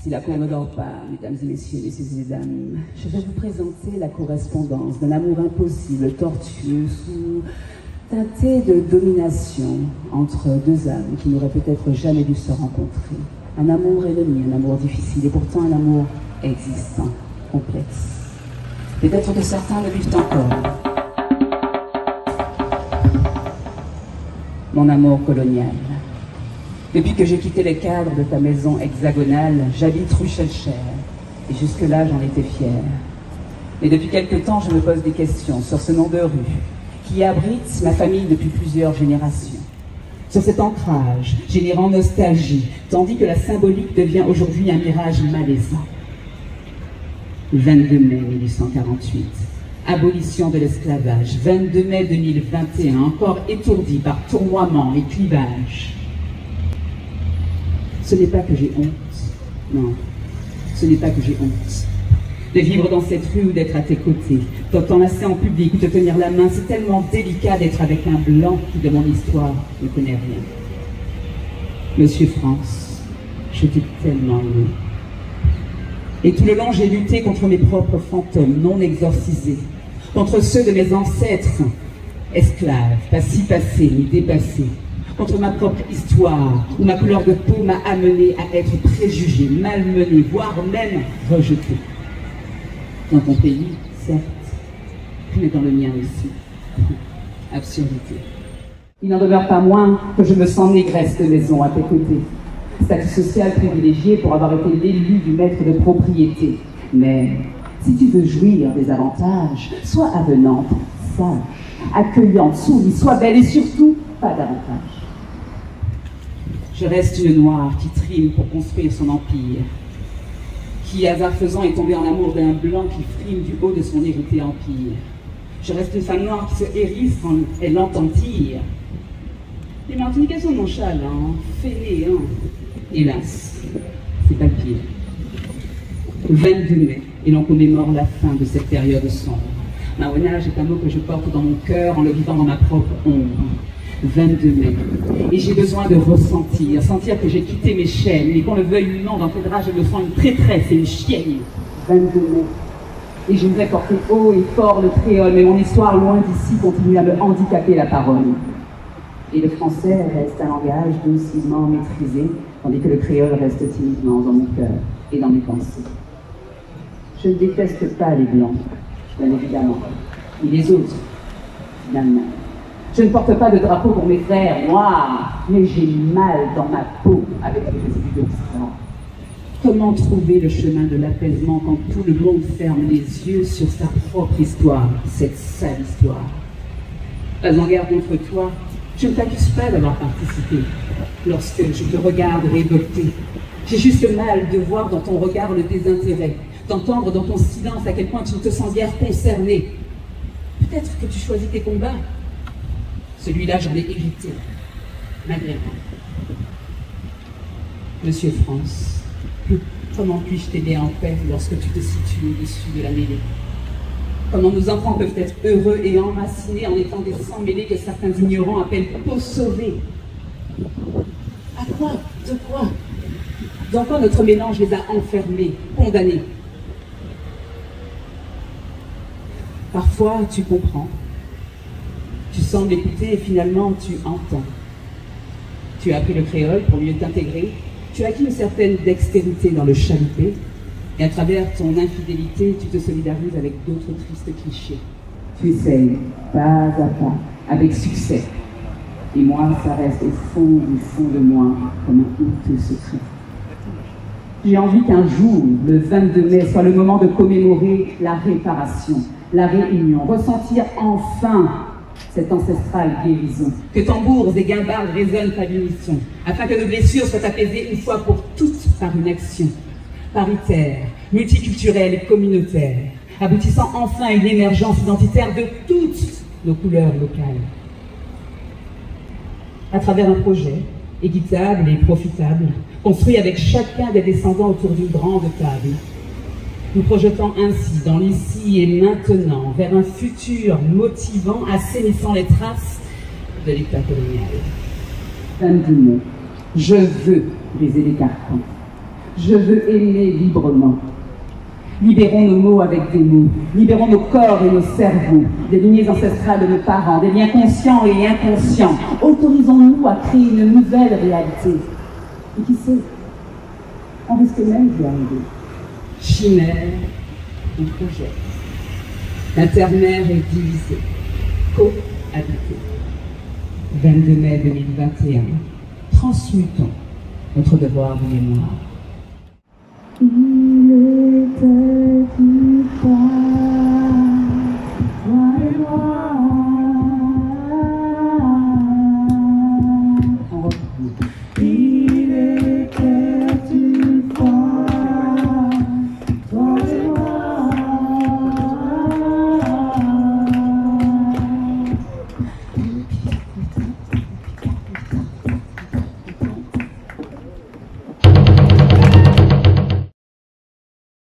Si la cour ne dort pas, mesdames et messieurs, messieurs et dames, je vais vous présenter la correspondance d'un amour impossible, tortueux, teinté de domination entre deux âmes qui n'auraient peut-être jamais dû se rencontrer. Un amour ennemi, un amour difficile et pourtant un amour existant, complexe. Peut-être que certains le vivent encore. Mon amour colonial. Depuis que j'ai quitté les cadres de ta maison hexagonale, j'habite rue Schellcher. Et jusque-là, j'en étais fière. Mais depuis quelque temps, je me pose des questions sur ce nom de rue, qui abrite ma famille depuis plusieurs générations. Sur cet ancrage, générant nostalgie, tandis que la symbolique devient aujourd'hui un mirage malaisant. 22 mai 1848, abolition de l'esclavage. 22 mai 2021, encore étourdi par tournoiement et clivage. Ce n'est pas que j'ai honte, non, ce n'est pas que j'ai honte. De vivre dans cette rue ou d'être à tes côtés, t'enlacer en public ou te tenir la main, c'est tellement délicat d'être avec un blanc qui, de mon histoire, ne connaît rien. Monsieur France, je t'ai tellement aimé. Et tout le long, j'ai lutté contre mes propres fantômes non exorcisés, contre ceux de mes ancêtres, esclaves, pas si passés ni dépassés, contre ma propre histoire, où ma couleur de peau m'a amené à être préjugé, malmené, voire même rejeté. Dans ton pays, certes, mais dans le mien aussi. Absurdité. Il n'en demeure pas moins que je me sens négresse de maison à tes côtés. Statut social privilégié pour avoir été l'élu du maître de propriété. Mais si tu veux jouir des avantages, sois avenante, sage, accueillante, souris, sois belle et surtout pas davantage. Je reste une noire qui trime pour construire son empire, qui, hasard faisant, est tombée en amour d'un blanc qui frime du haut de son hérité empire. Je reste une femme noire qui se hérisse quand elle entend dire les Martiniquais sont nonchalants, fainéants. Hélas, c'est pas le pire. 22 mai, et l'on commémore la fin de cette période sombre. Marronnage est un mot que je porte dans mon cœur en le vivant dans ma propre ombre. 22 mai. Et j'ai besoin de ressentir, sentir que j'ai quitté mes chaînes, et qu'on le veuille ou non, dans tes draps, je me sens une traîtresse et une chienne. 22 mai. Et je voudrais porter haut et fort le créole, mais mon histoire, loin d'ici, continue à me handicaper la parole. Et le français reste un langage doucement maîtrisé, tandis que le créole reste timidement dans mon cœur et dans mes pensées. Je ne déteste pas les blancs, bien évidemment, et les autres, finalement. Je ne porte pas de drapeau pour mes frères noirs, mais j'ai mal dans ma peau avec les résidus de l'histoire. Comment trouver le chemin de l'apaisement quand tout le monde ferme les yeux sur sa propre histoire, cette sale histoire? Pas en garde contre toi, je ne t'accuse pas d'avoir participé. Lorsque je te regarde révolté, j'ai juste mal de voir dans ton regard le désintérêt, d'entendre dans ton silence à quel point tu ne te sens guère concerné. Peut-être que tu choisis tes combats. Celui-là, j'en ai évité, malgré moi. Monsieur France, comment puis-je t'aider en paix lorsque tu te situes au-dessus de la mêlée? Comment nos enfants peuvent être heureux et enracinés en étant des sangs mêlés que certains ignorants appellent peau sauvée? À quoi? De quoi? Dans quoi notre mélange les a enfermés, condamnés? Parfois, tu comprends. Tu sembles écouter et finalement tu entends. Tu as appris le créole pour mieux t'intégrer. Tu as acquis une certaine dextérité dans le chaluper. Et à travers ton infidélité, tu te solidarises avec d'autres tristes clichés. Tu essayes, pas à pas, avec succès. Et moi, ça reste au fond du fond de moi, comme un honteux secret. J'ai envie qu'un jour, le 22 mai, soit le moment de commémorer la réparation, la réunion, ressentir enfin cette ancestrale guérison. Que tambours et guimbardes résonnent à l'unisson, afin que nos blessures soient apaisées une fois pour toutes par une action paritaire, multiculturelle et communautaire, aboutissant enfin à une émergence identitaire de toutes nos couleurs locales. À travers un projet équitable et profitable, construit avec chacun des descendants autour d'une grande table, nous projetons ainsi dans l'ici et maintenant vers un futur motivant, assainissant les traces de l'État colonial. 22 mai, je veux briser les carcans. Je veux aimer librement. Libérons nos mots avec des mots. Libérons nos corps et nos cerveaux, des lignées ancestrales de nos parents, des liens conscients et inconscients. Autorisons-nous à créer une nouvelle réalité. Et qui sait, on risque même d'y arriver. Chimère ou projet. La terre-mère est divisée, cohabitée. 22 mai 2021. Transmutons notre devoir de mémoire. Il était